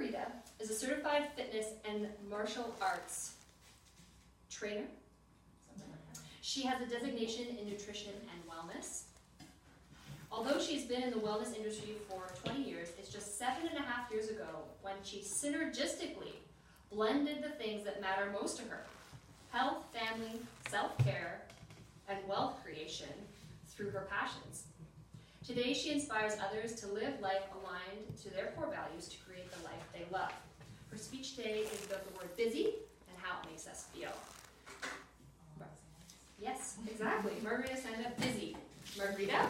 Margherita is a certified fitness and martial arts trainer. She has a designation in nutrition and wellness. Although she's been in the wellness industry for 20 years, it's just 7.5 years ago when she synergistically blended the things that matter most to her: health, family, self-care, and wealth creation through her passions. Today, she inspires others to live life aligned to their core values to create the life they love. Her speech today is about the word busy and how it makes us feel. Yes, exactly. Margherita, stand up. Busy. Margherita.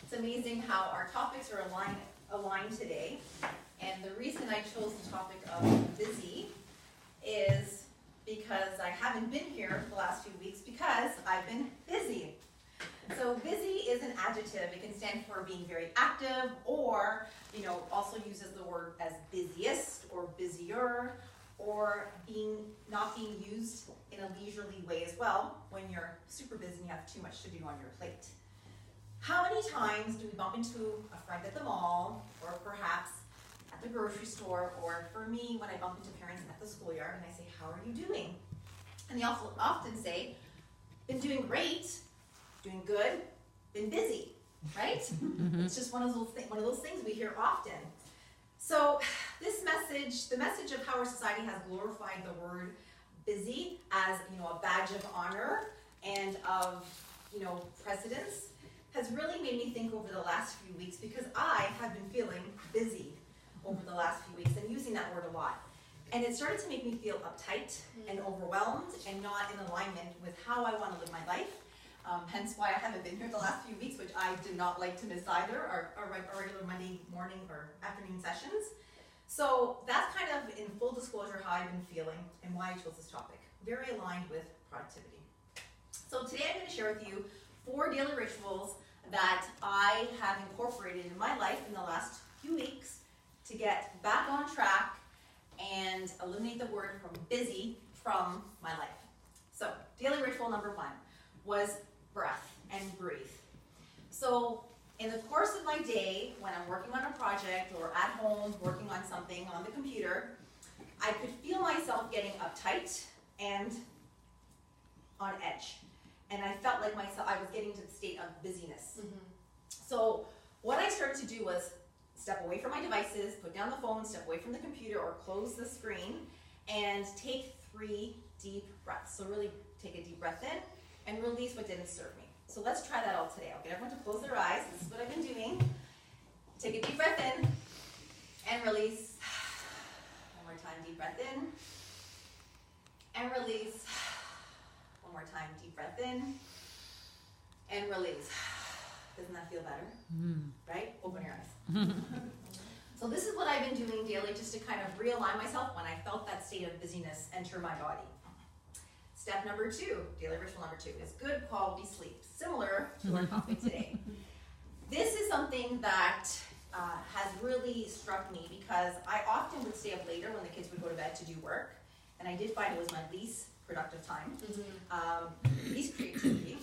It's amazing how our topics are aligned today, and the reason I chose the topic of busy is because I haven't been here for the last few weeks because I've been busy. So busy is an adjective. It can stand for being very active, or also uses the word as busiest or busier, or not being used in a leisurely way as well when you're super busy and you have too much to do on your plate. How many times do we bump into a friend at the mall, or perhaps at the grocery store, or for me, when I bump into parents at the schoolyard and I say, "How are you doing?" And they also often say, "Been doing great, doing good, been busy," right? It's just one of those things we hear often. So this message, the message of how our society has glorified the word busy as a badge of honor and of precedence, has really made me think over the last few weeks, because I have been feeling busy over the last few weeks and using that word a lot. And it started to make me feel uptight and overwhelmed and not in alignment with how I want to live my life. Hence why I haven't been here the last few weeks, which I did not like to miss either, our regular Monday morning or afternoon sessions. So that's kind of, in full disclosure, how I've been feeling and why I chose this topic. Very aligned with productivity. So today I'm going to share with you 4 daily rituals that I have incorporated in my life in the last few weeks to get back on track and eliminate the word from busy from my life. So daily ritual number 1 was breath and breathe. So in the course of my day, when I'm working on a project or at home working on something on the computer, I could feel myself getting uptight and on edge. And I felt like I was getting to the state of busyness. So what I started to do was step away from my devices, put down the phone, step away from the computer, or close the screen, and take 3 deep breaths. So really take a deep breath in and release what didn't serve me. So let's try that all today. I'll get everyone to close their eyes. This is what I've been doing. Take a deep breath in and release. One more time, deep breath in and release. One more time, deep breath in and release. Doesn't that feel better? Right? Open your eyes. So this is what I've been doing daily, just to kind of realign myself when I felt that state of busyness enter my body. Step number 2, daily ritual number 2, is good quality sleep, similar to our topic today. This is something that has really struck me, because I often would stay up later when the kids would go to bed to do work, and I did find it was my least productive time. Least creativity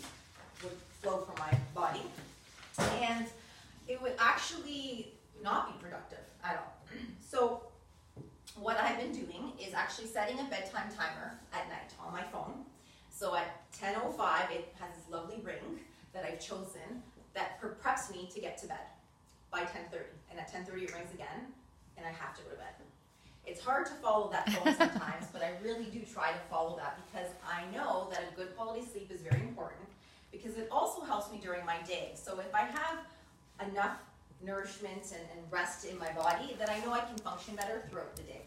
would flow from my body, and it would actually not be productive at all. So what I've been doing is actually setting a bedtime timer at night on my phone. So at 10:05, it has this lovely ring that I've chosen that preps me to get to bed by 10:30. And at 10:30 it rings again, and I have to go to bed. It's hard to follow that phone sometimes, but I really do try to follow that, because I know that a good quality sleep is very important, because it also helps me during my day. So if I have enough nourishment and rest in my body, then I know I can function better throughout the day.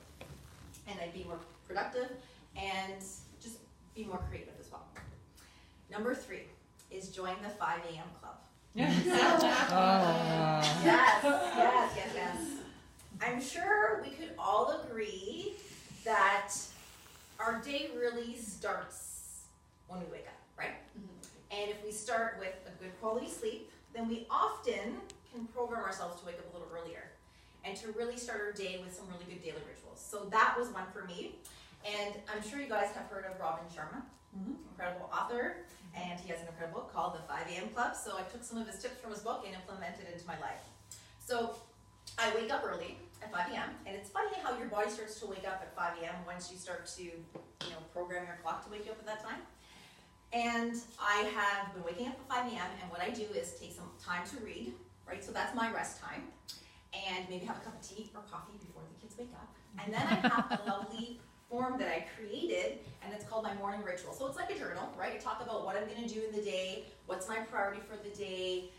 And I'd be more productive and just be more creative as well. Number 3 is join the 5 a.m. club. Yes. I'm sure we could all agree that our day really starts when we wake up, right? And if we start with a good quality sleep, then we often can program ourselves to wake up a little earlier and to really start our day with some really good daily rituals. So that was one for me. And I'm sure you guys have heard of Robin Sharma, incredible author, and he has an incredible book called The 5 a.m. Club. So I took some of his tips from his book and implemented it into my life. So I wake up early at 5 a.m. and it's funny how your body starts to wake up at 5 a.m. once you start to, program your clock to wake you up at that time. And I have been waking up at 5 a.m. and what I do is take some time to read, right? So that's my rest time. And maybe have a cup of tea or coffee before the kids wake up. And then I have a lovely form that I created, and it's called my morning ritual. So it's like a journal, right? I talk about what I'm going to do in the day, what's my priority for the day,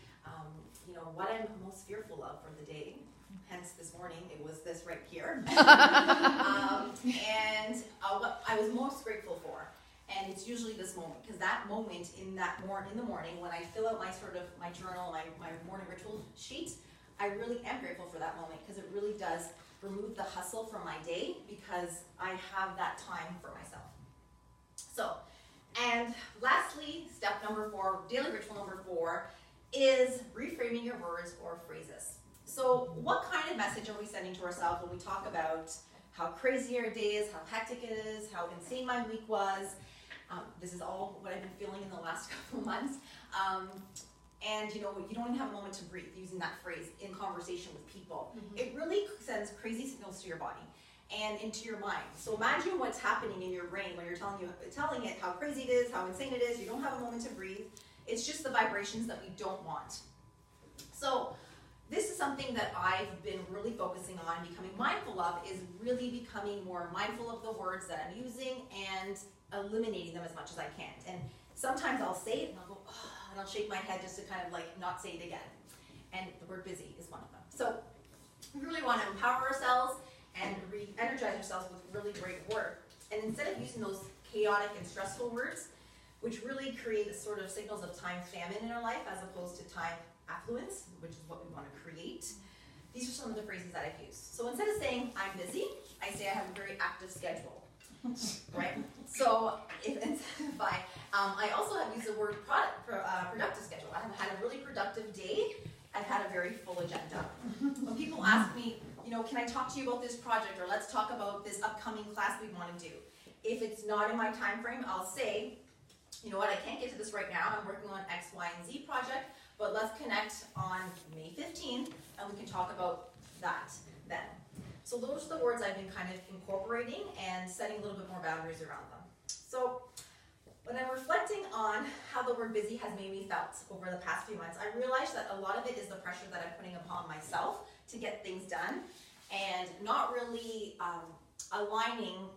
what I'm most fearful of for the day. Hence this morning, it was this right here. What I was most grateful for. And it's usually this moment, because that moment in the morning, when I fill out my journal, my morning ritual sheet, I really am grateful for that moment, because it really does remove the hustle from my day, because I have that time for myself. So, and lastly, step number 4, daily ritual number 4, is reframing your words or phrases. So what kind of message are we sending to ourselves when we talk about how crazy our day is, how hectic it is, how insane my week was? This is all what I've been feeling in the last couple of months. And you don't even have a moment to breathe using that phrase in conversation with people. It really sends crazy signals to your body and into your mind. So imagine what's happening in your brain when you're telling it how crazy it is, how insane it is, you don't have a moment to breathe. It's just the vibrations that we don't want. So this is something that I've been really focusing on becoming mindful of, is really becoming more mindful of the words that I'm using and eliminating them as much as I can. And sometimes I'll say it and I'll go, oh, and I'll shake my head just to kind of not say it again. And the word busy is one of them. So we really want to empower ourselves and re-energize ourselves with really great work. And instead of using those chaotic and stressful words, which really create a sort of signals of time famine in our life as opposed to time affluence, which is what we want to create, these are some of the phrases that I've used. So instead of saying I'm busy, I say I have a very active schedule. Right? So I also have used the word productive schedule. I have had a really productive day. I've had a very full agenda. When people ask me, can I talk to you about this project, or let's talk about this upcoming class we want to do? If it's not in my time frame, I'll say, you know what, I can't get to this right now. I'm working on X, Y, and Z project, but let's connect on May 15th and we can talk about that then. So those are the words I've been kind of incorporating and setting a little bit more boundaries around them. So when I'm reflecting on how the word busy has made me felt over the past few months, I realized that a lot of it is the pressure that I'm putting upon myself to get things done and not really aligning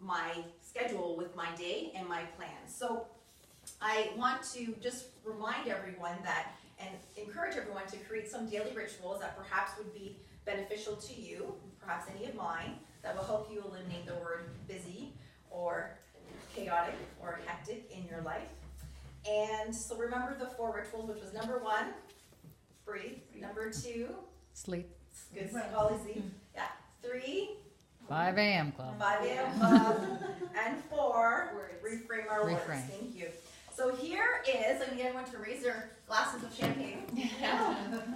my schedule with my day and my plans. So I want to just remind everyone that, and encourage everyone to create some daily rituals that perhaps would be beneficial to you, perhaps any of mine, that will help you eliminate the word busy or chaotic or hectic in your life. And so remember the 4 rituals, which was number 1, breathe. Number 2, Sleep. good quality sleep. Yeah. 3, 5 a.m. club. 5 a.m. club. And 4, reframe our words. Thank you. So here is, I'm going to get everyone to raise their glasses of champagne.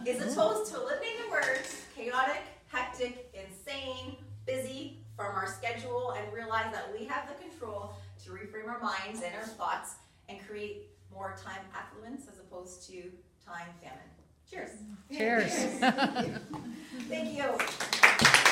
Is a toast to eliminating the words chaotic, hectic, insane, busy from our schedule, and realize that we have the control to reframe our minds and our thoughts and create more time affluence as opposed to time famine. Cheers. Cheers. Thank you.